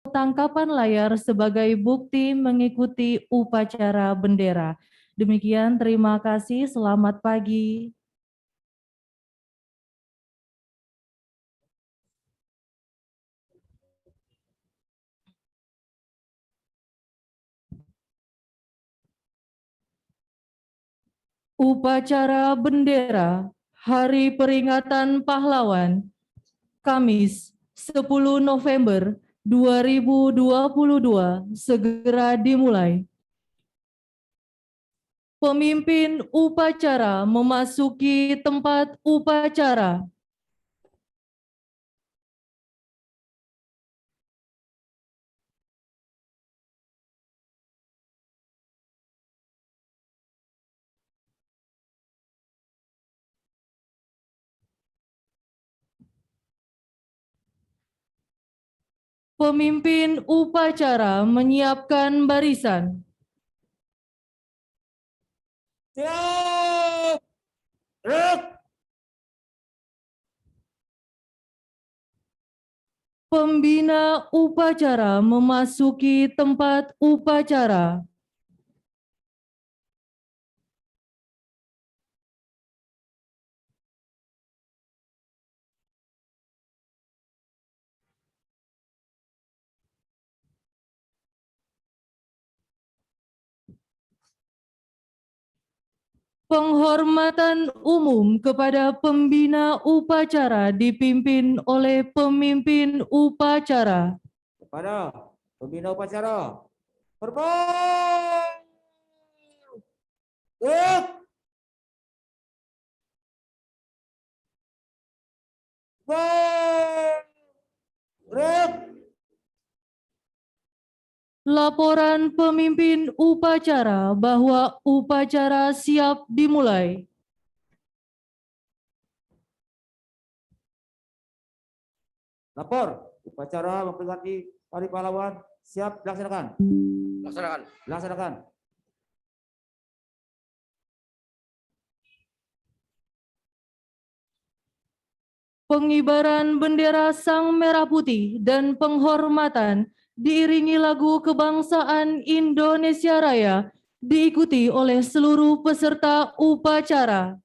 tangkapan layar sebagai bukti mengikuti upacara bendera. Demikian, terima kasih. Selamat pagi. Upacara bendera Hari Peringatan Pahlawan, Kamis 10 November 2022 segera dimulai. Pemimpin upacara memasuki tempat upacara. Pemimpin upacara menyiapkan barisan. Siap! Gerak! Pembina upacara memasuki tempat upacara. Penghormatan umum kepada pembina upacara dipimpin oleh pemimpin upacara. Kepada pembina upacara. Berbang! Gerak! Bang! Gerak! Laporan pemimpin upacara bahwa upacara siap dimulai. Lapor, upacara memperingati Hari Pahlawan siap dilaksanakan. Laksanakan. Laksanakan. Pengibaran bendera Sang Merah Putih dan penghormatan diiringi lagu kebangsaan Indonesia Raya diikuti oleh seluruh peserta upacara.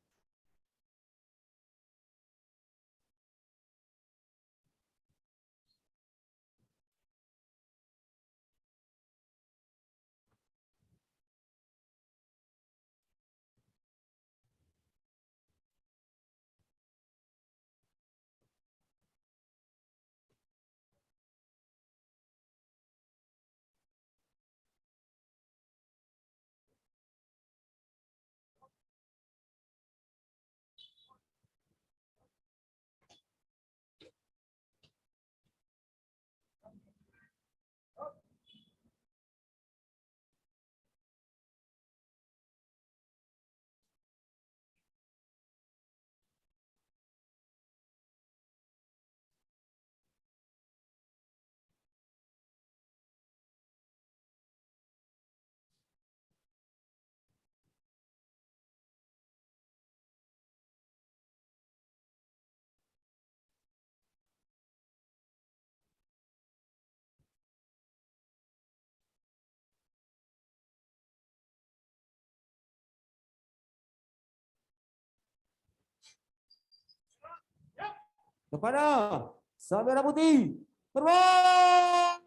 Kepada Sang Merah Putih. Berbang!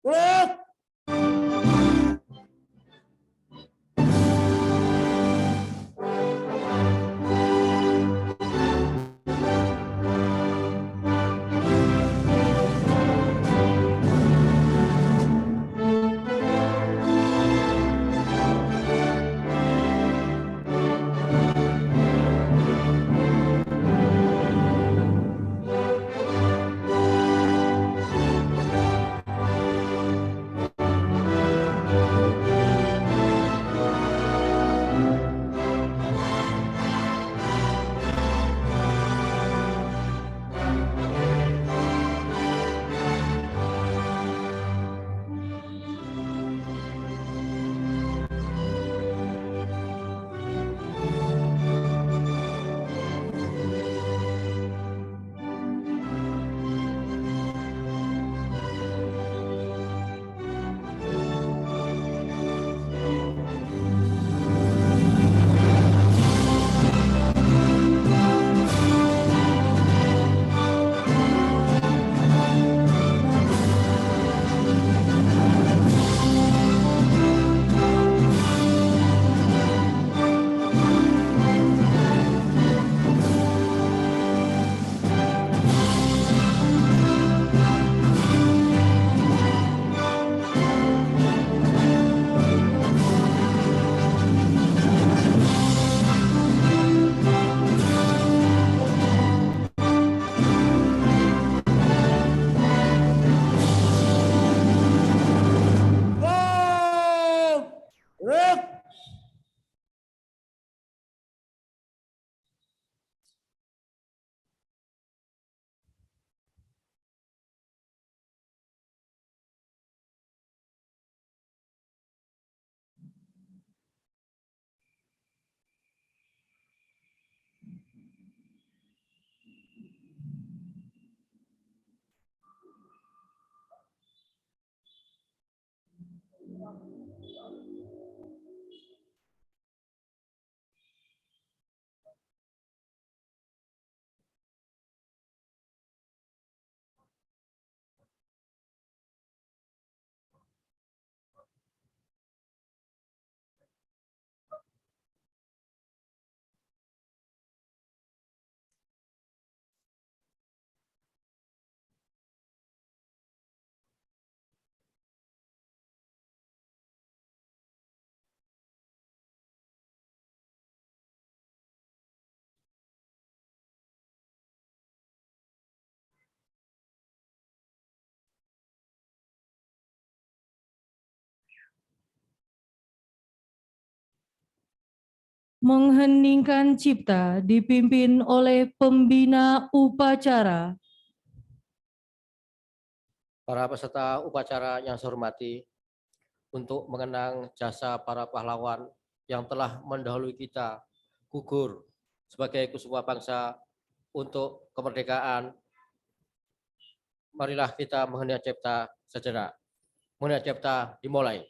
Gerak! Break. Mengheningkan cipta dipimpin oleh pembina upacara. Para peserta upacara yang saya hormati, untuk mengenang jasa para pahlawan yang telah mendahului kita gugur sebagai sebuah bangsa untuk kemerdekaan, marilah kita menghentikan cipta sejenak. Menghentikan cipta dimulai.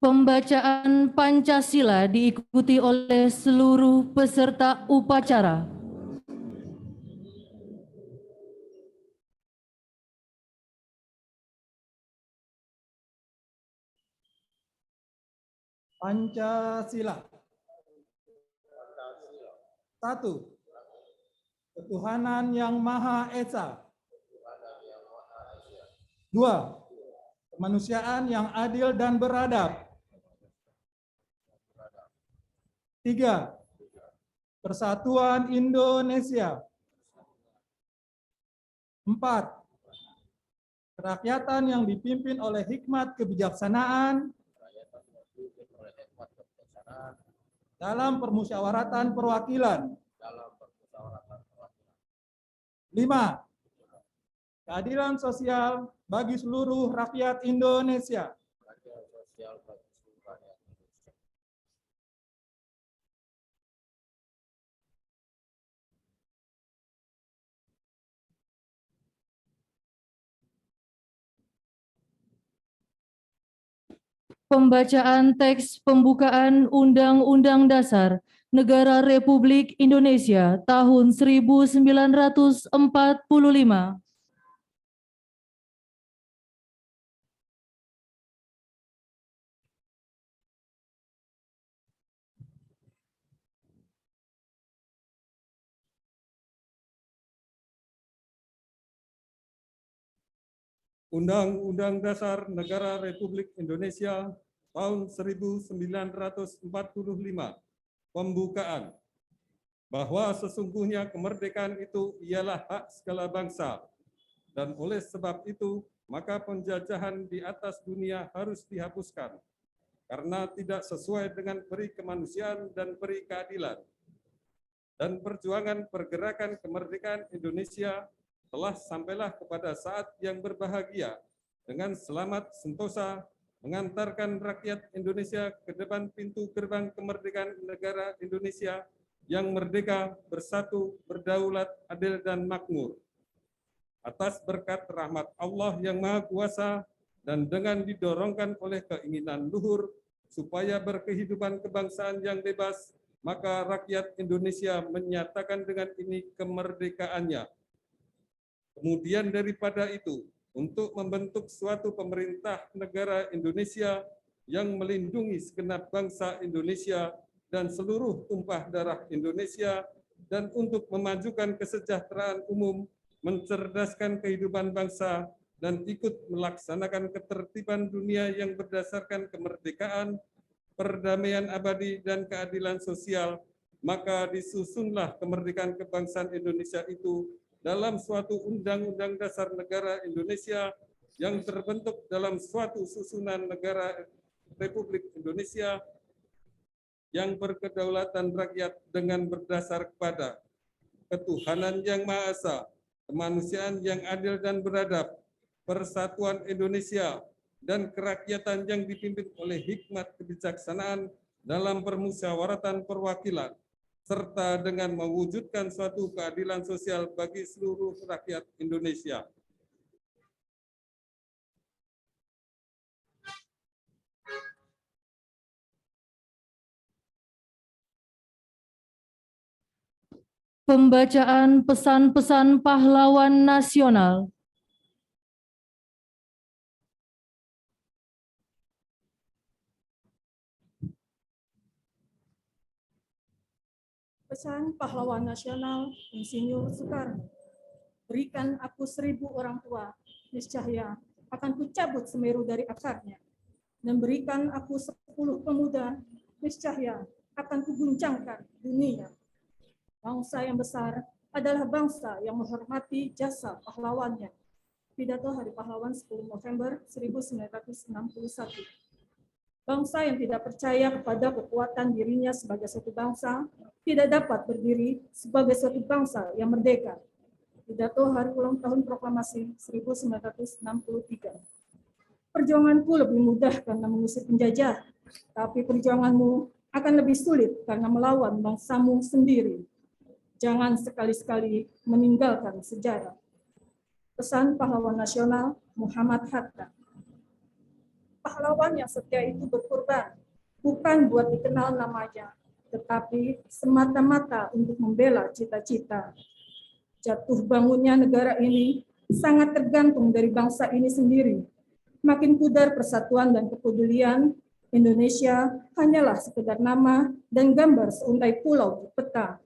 Pembacaan Pancasila diikuti oleh seluruh peserta upacara. Pancasila. 1. Ketuhanan Yang Maha Esa. 2. Kemanusiaan yang adil dan beradab. 3. Persatuan Indonesia. 4. Kerakyatan yang dipimpin oleh hikmat kebijaksanaan dalam permusyawaratan perwakilan. 5. Keadilan sosial bagi seluruh rakyat Indonesia. Pembacaan teks pembukaan Undang-Undang Dasar Negara Republik Indonesia tahun 1945. Undang-Undang Dasar Negara Republik Indonesia tahun 1945, pembukaan, bahwa sesungguhnya kemerdekaan itu ialah hak segala bangsa, dan oleh sebab itu maka penjajahan di atas dunia harus dihapuskan, karena tidak sesuai dengan peri kemanusiaan dan peri keadilan. Dan perjuangan pergerakan kemerdekaan Indonesia telah sampailah kepada saat yang berbahagia dengan selamat sentosa mengantarkan rakyat Indonesia ke depan pintu gerbang kemerdekaan negara Indonesia yang merdeka, bersatu, berdaulat, adil, dan makmur. Atas berkat rahmat Allah yang Maha Kuasa dan dengan didorongkan oleh keinginan luhur supaya berkehidupan kebangsaan yang bebas, maka rakyat Indonesia menyatakan dengan ini kemerdekaannya. Kemudian daripada itu, untuk membentuk suatu pemerintah negara Indonesia yang melindungi segenap bangsa Indonesia dan seluruh tumpah darah Indonesia, dan untuk memajukan kesejahteraan umum, mencerdaskan kehidupan bangsa, dan ikut melaksanakan ketertiban dunia yang berdasarkan kemerdekaan, perdamaian abadi, dan keadilan sosial, maka disusunlah kemerdekaan kebangsaan Indonesia itu dalam suatu Undang-Undang Dasar Negara Indonesia yang terbentuk dalam suatu susunan negara Republik Indonesia yang berkedaulatan rakyat dengan berdasar kepada ketuhanan yang Maha Esa, kemanusiaan yang adil dan beradab, persatuan Indonesia, dan kerakyatan yang dipimpin oleh hikmat kebijaksanaan dalam permusyawaratan perwakilan, serta dengan mewujudkan suatu keadilan sosial bagi seluruh rakyat Indonesia. Pembacaan pesan-pesan pahlawan nasional. Pesan pahlawan nasional Insinyur Soekarno. Berikan aku 1000 orang tua, niscaya akan kucabut Semeru dari akarnya. Dan berikan aku 10 pemuda, niscaya akan kuguncangkan dunia. Bangsa yang besar adalah bangsa yang menghormati jasa pahlawannya. Pidato Hari Pahlawan 10 November 1961. Bangsa yang tidak percaya kepada kekuatan dirinya sebagai suatu bangsa tidak dapat berdiri sebagai suatu bangsa yang merdeka. Pidato Hari Ulang Tahun Proklamasi 1963. Perjuanganku lebih mudah karena mengusir penjajah, tapi perjuanganmu akan lebih sulit karena melawan bangsamu sendiri. Jangan sekali-sekali meninggalkan sejarah. Pesan pahlawan nasional Muhammad Hatta. Pahlawan yang setia itu berkorban, bukan buat dikenal namanya, tetapi semata-mata untuk membela cita-cita. Jatuh bangunnya negara ini sangat tergantung dari bangsa ini sendiri. Makin pudar persatuan dan kepedulian, Indonesia hanyalah sekedar nama dan gambar seuntai pulau di peta.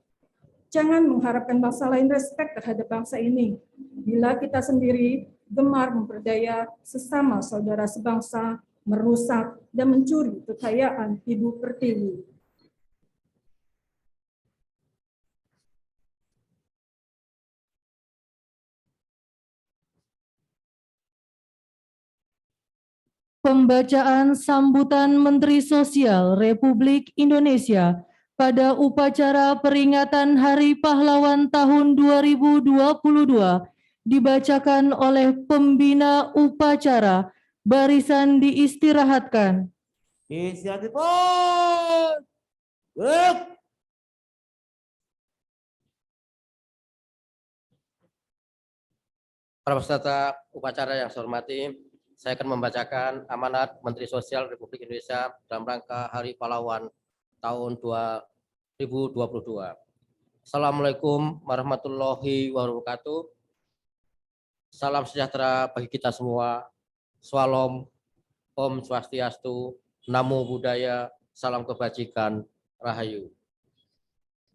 Jangan mengharapkan bangsa lain respek terhadap bangsa ini. Bila kita sendiri gemar memperdaya sesama saudara sebangsa, merusak dan mencuri kekayaan ibu pertiwi. Pembacaan sambutan Menteri Sosial Republik Indonesia pada upacara peringatan Hari Pahlawan tahun 2022 dibacakan oleh pembina upacara. Barisan diistirahatkan. Istirahat. Gerak. Para peserta upacara yang saya hormati, saya akan membacakan amanat Menteri Sosial Republik Indonesia dalam rangka Hari Pahlawan tahun 2022. Assalamualaikum warahmatullahi wabarakatuh. Salam sejahtera bagi kita semua. Swalom, Om Swastiastu, Namo Buddhaya, salam kebajikan, Rahayu.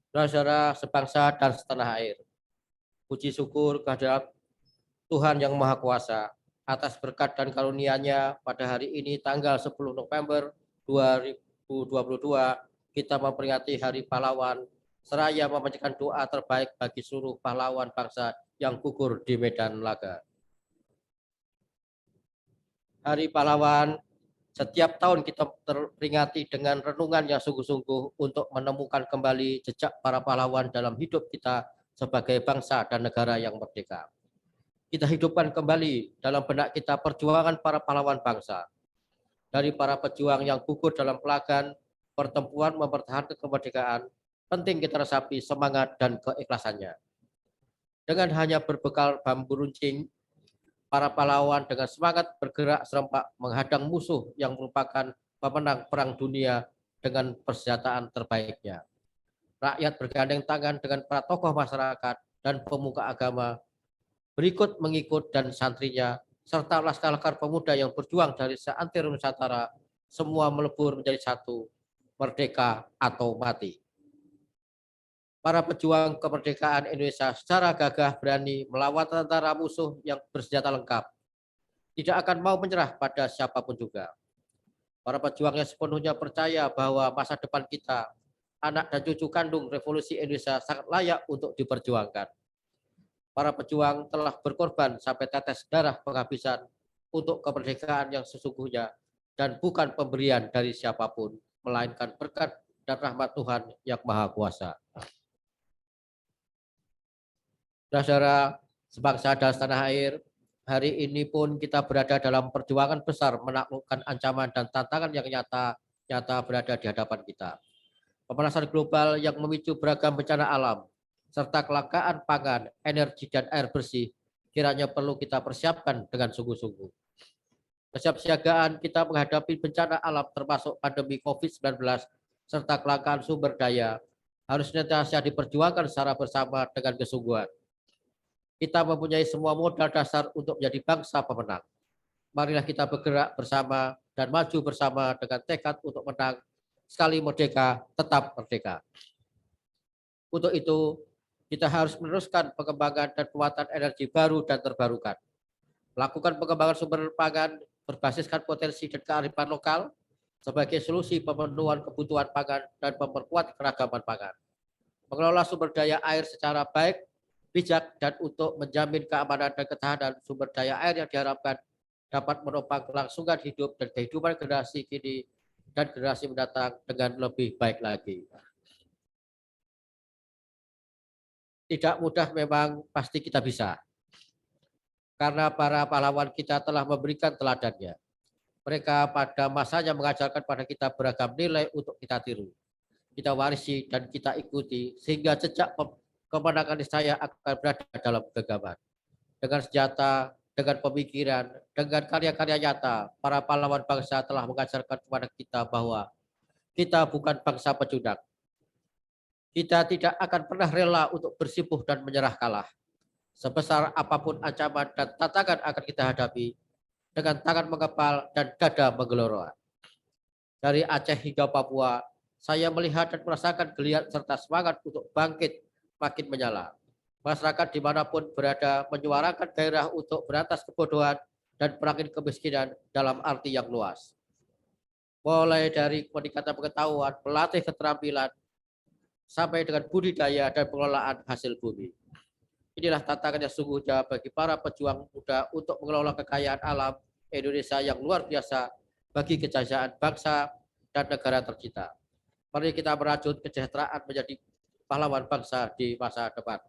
Saudara-saudara sebangsa dan setanah air, puji syukur kehadirat Tuhan Yang Maha Kuasa atas berkat dan karunia-Nya pada hari ini tanggal 10 November 2022 kita memperingati Hari Pahlawan seraya memanjatkan doa terbaik bagi seluruh pahlawan bangsa yang gugur di medan laga. Hari Pahlawan setiap tahun kita terperingati dengan renungan yang sungguh-sungguh untuk menemukan kembali jejak para pahlawan dalam hidup kita sebagai bangsa dan negara yang merdeka. Kita hidupkan kembali dalam benak kita perjuangan para pahlawan bangsa. Dari para pejuang yang gugur dalam pelagan pertempuran mempertahankan kemerdekaan, penting kita resapi semangat dan keikhlasannya. Dengan hanya berbekal bambu runcing, para pahlawan dengan semangat bergerak serempak menghadang musuh yang merupakan pemenang Perang Dunia dengan persenjataan terbaiknya. Rakyat bergandeng tangan dengan para tokoh masyarakat dan pemuka agama berikut mengikut dan santrinya serta laskar-laskar pemuda yang berjuang dari seantero Nusantara semua melebur menjadi satu, merdeka atau mati. Para pejuang kemerdekaan Indonesia secara gagah berani melawan tentara musuh yang bersenjata lengkap. Tidak akan mau menyerah pada siapapun juga. Para pejuang yang sepenuhnya percaya bahwa masa depan kita, anak dan cucu kandung revolusi Indonesia sangat layak untuk diperjuangkan. Para pejuang telah berkorban sampai tetes darah penghabisan untuk kemerdekaan yang sesungguhnya dan bukan pemberian dari siapapun, melainkan berkat dan rahmat Tuhan yang Maha Kuasa. Saudara sebangsa dan setanah air, hari ini pun kita berada dalam perjuangan besar menaklukkan ancaman dan tantangan yang nyata berada di hadapan kita. Pemanasan global yang memicu beragam bencana alam, serta kelangkaan pangan, energi, dan air bersih kiranya perlu kita persiapkan dengan sungguh-sungguh. Kesiapsiagaan kita menghadapi bencana alam termasuk pandemi COVID-19 serta kelangkaan sumber daya harus senantiasa diperjuangkan secara bersama dengan kesungguhan. Kita mempunyai semua modal dasar untuk menjadi bangsa pemenang. Marilah kita bergerak bersama dan maju bersama dengan tekad untuk menang. Sekali merdeka, tetap merdeka. Untuk itu, kita harus meneruskan pengembangan dan penguatan energi baru dan terbarukan. Melakukan pengembangan sumber pangan berbasiskan potensi dan kearifan lokal sebagai solusi pemenuhan kebutuhan pangan dan memperkuat keragaman pangan. Mengelola sumber daya air secara baik, bijak, dan untuk menjamin keamanan dan ketahanan sumber daya air yang diharapkan dapat menopang kelangsungan hidup dan kehidupan generasi kini dan generasi mendatang dengan lebih baik lagi. Tidak mudah memang, pasti kita bisa. Karena para pahlawan kita telah memberikan teladannya. Mereka pada masanya mengajarkan pada kita beragam nilai untuk kita tiru. Kita warisi dan kita ikuti sehingga jejak kemenangan saya akan berada dalam genggaman. Dengan senjata, dengan pemikiran, dengan karya-karya nyata, para pahlawan bangsa telah mengajarkan kepada kita bahwa kita bukan bangsa pecundang. Kita tidak akan pernah rela untuk bersimpuh dan menyerah kalah. Sebesar apapun ancaman dan tantangan akan kita hadapi, dengan tangan mengepal dan dada menggelora. Dari Aceh hingga Papua, saya melihat dan merasakan geliat serta semangat untuk bangkit makin menyala. Masyarakat dimanapun berada menyuarakan gairah untuk berantas kebodohan dan perangin kemiskinan dalam arti yang luas. Mulai dari peningkatan pengetahuan, pelatih keterampilan, sampai dengan budidaya dan pengelolaan hasil bumi. Inilah tantangan yang sungguhnya bagi para pejuang muda untuk mengelola kekayaan alam Indonesia yang luar biasa bagi kejayaan bangsa dan negara tercinta. Mari kita merajut kesejahteraan menjadi pahlawan bangsa di masa depan.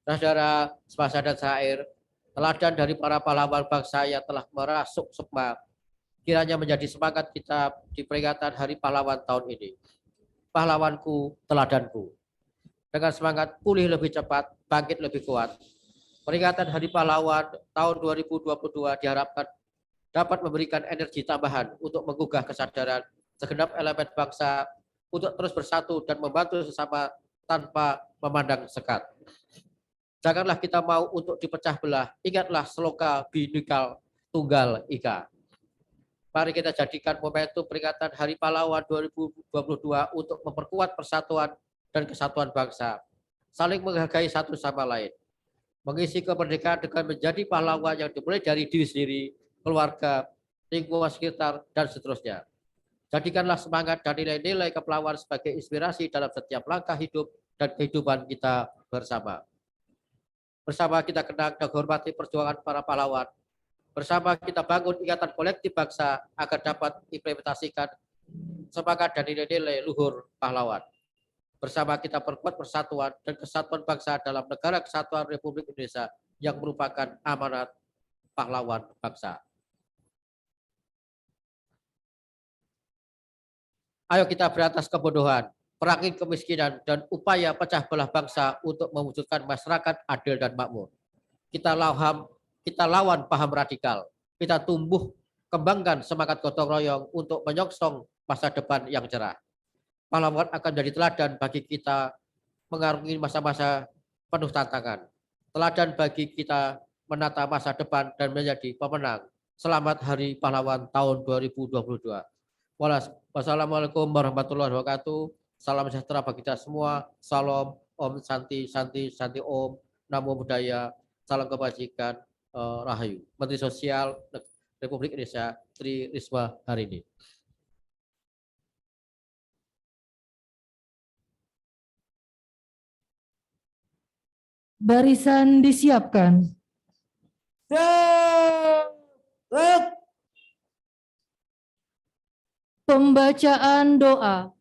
Saudara sebangsa dan seair, teladan dari para pahlawan bangsa yang telah merasuk sukma kiranya menjadi semangat kita di peringatan Hari Pahlawan tahun ini. Pahlawanku, teladanku. Dengan semangat pulih lebih cepat, bangkit lebih kuat. Peringatan Hari Pahlawan tahun 2022 diharapkan dapat memberikan energi tambahan untuk menggugah kesadaran segenap elemen bangsa untuk terus bersatu dan membantu sesama tanpa memandang sekat. Janganlah kita mau untuk dipecah belah. Ingatlah sloka Bhinneka Tunggal Ika. Mari kita jadikan momentum peringatan Hari Pahlawan 2022 untuk memperkuat persatuan dan kesatuan bangsa, saling menghargai satu sama lain. mengisi kemerdekaan dengan menjadi pahlawan yang dimulai dari diri sendiri, keluarga, lingkungan sekitar, dan seterusnya. Jadikanlah semangat dan nilai-nilai kepahlawanan sebagai inspirasi dalam setiap langkah hidup dan kehidupan kita bersama. Bersama kita kenang dan hormati perjuangan para pahlawan. Bersama kita bangun ikatan kolektif bangsa agar dapat implementasikan semangat dan nilai-nilai luhur pahlawan. Bersama kita perkuat persatuan dan kesatuan bangsa dalam negara kesatuan Republik Indonesia yang merupakan amanat pahlawan bangsa. Ayo kita berantas kebodohan, perangi kemiskinan, dan upaya pecah belah bangsa untuk mewujudkan masyarakat adil dan makmur. Kita lawan paham radikal. Kita tumbuh kembangkan semangat gotong royong untuk menyongsong masa depan yang cerah. Pahlawan akan jadi teladan bagi kita mengarungi masa-masa penuh tantangan. Teladan bagi kita menata masa depan dan menjadi pemenang. Selamat Hari Pahlawan tahun 2022. Wassalamualaikum warahmatullahi wabarakatuh. Salam sejahtera bagi kita semua. Salam, Om Santi, Santi, Santi Om, Namo Buddhaya, salam kebajikan, Rahayu. Menteri Sosial Republik Indonesia, Tri Risma hari ini. Barisan disiapkan. Siap. Pembacaan doa.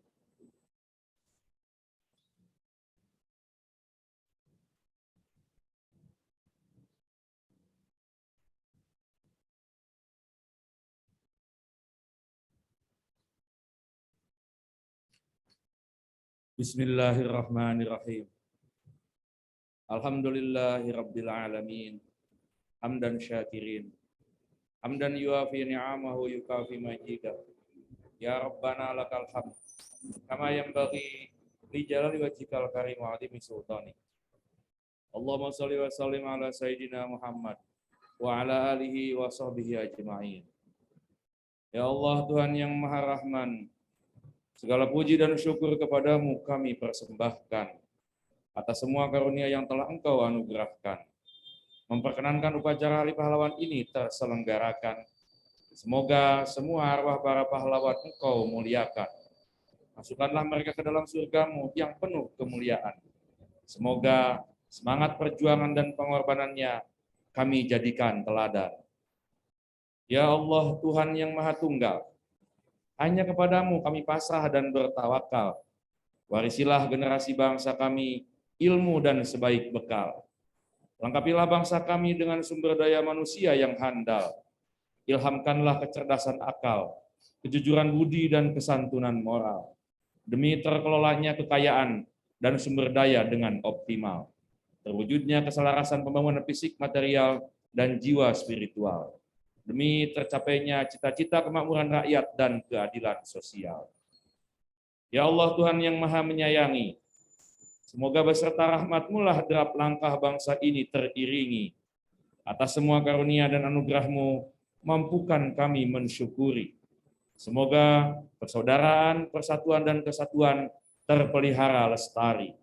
Bismillahirrahmanirrahim. Alhamdulillahi rabbil alamin. Hamdan syakirin. Hamdan yuafi ni'amahu yukafi majidah. Ya Rabbana lakal hamd. Kama yanbaghi li jalali wajhikal karim wa 'azimi sultani. Allahumma shalli wa sallim ala sayyidina Muhammad wa ala alihi wa sahbihi ajma'in. Ya Allah, Tuhan yang Maha Rahman, segala puji dan syukur kepadamu kami persembahkan atas semua karunia yang telah Engkau anugerahkan. Memperkenankan upacara Hari Pahlawan ini terselenggarakan. Semoga semua arwah para pahlawan Engkau muliakan. Masukkanlah mereka ke dalam surga-Mu yang penuh kemuliaan. Semoga semangat perjuangan dan pengorbanannya kami jadikan teladan. Ya Allah, Tuhan yang Maha Tunggal, hanya kepadamu kami pasrah dan bertawakal. Warisilah generasi bangsa kami ilmu dan sebaik bekal. Lengkapilah bangsa kami dengan sumber daya manusia yang handal. Ilhamkanlah kecerdasan akal, kejujuran budi dan kesantunan moral. Demi terkelolanya kekayaan dan sumber daya dengan optimal. Terwujudnya keselarasan pembangunan fisik, material, dan jiwa spiritual. Demi tercapainya cita-cita kemakmuran rakyat dan keadilan sosial. Ya Allah, Tuhan yang Maha Menyayangi, semoga beserta rahmat-Mu lah derap langkah bangsa ini teriringi. Atas semua karunia dan anugerah-Mu, mampukan kami mensyukuri. Semoga persaudaraan, persatuan, dan kesatuan terpelihara lestari.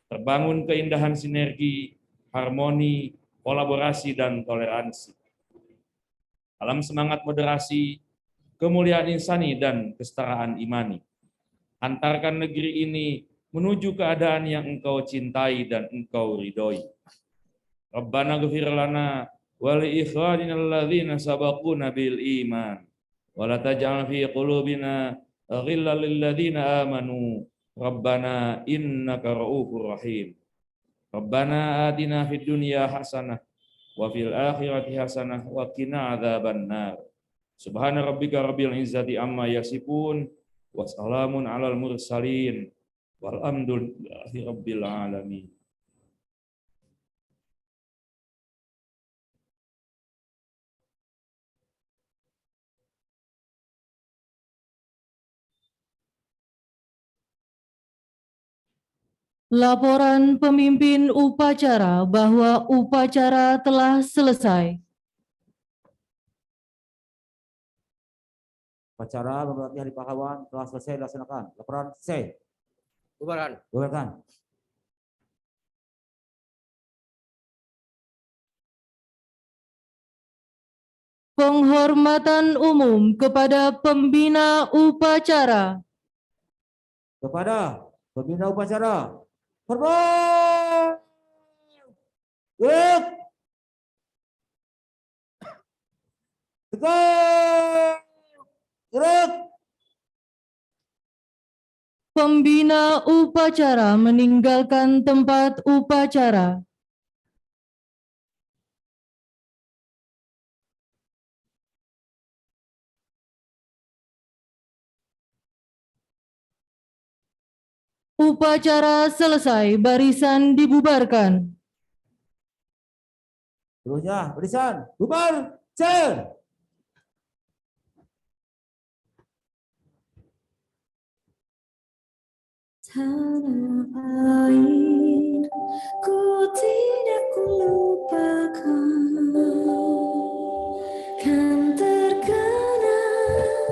Terbangun keindahan sinergi, harmoni, kolaborasi, dan toleransi. Dalam semangat moderasi, kemuliaan insani, dan kesetaraan imani. Antarkan negeri ini menuju keadaan yang Engkau cintai dan Engkau ridhoi. Rabbana ghfir lana wa li ikhwanina alladzina sabaquna bil iman wa la taj'al fi qulubina ghillan lil ladzina amanu Rabbana innaka ra'ufur rahim. Rabbana atina fid dunya hasanah wa fil akhirati hasanah wa qina adzabannar. Subhana rabbika rabbil izzati amma yasifun wa salamun alal mursalin walhamdulillahi rabbil alamin. Laporan pemimpin upacara bahwa upacara telah selesai. Upacara memperingati Hari Pahlawan telah selesai dilaksanakan. Laporan selesai. Bubaran. Bubarkan. Penghormatan umum kepada pembina upacara. Kepada pembina upacara. Hormat. Gerak. Tegak. Gerak. Pembina upacara meninggalkan tempat upacara. Upacara selesai, barisan dibubarkan. Terusnya barisan bubar. Jalan. Tanah air, ku tidak kulupakan, kan terkenang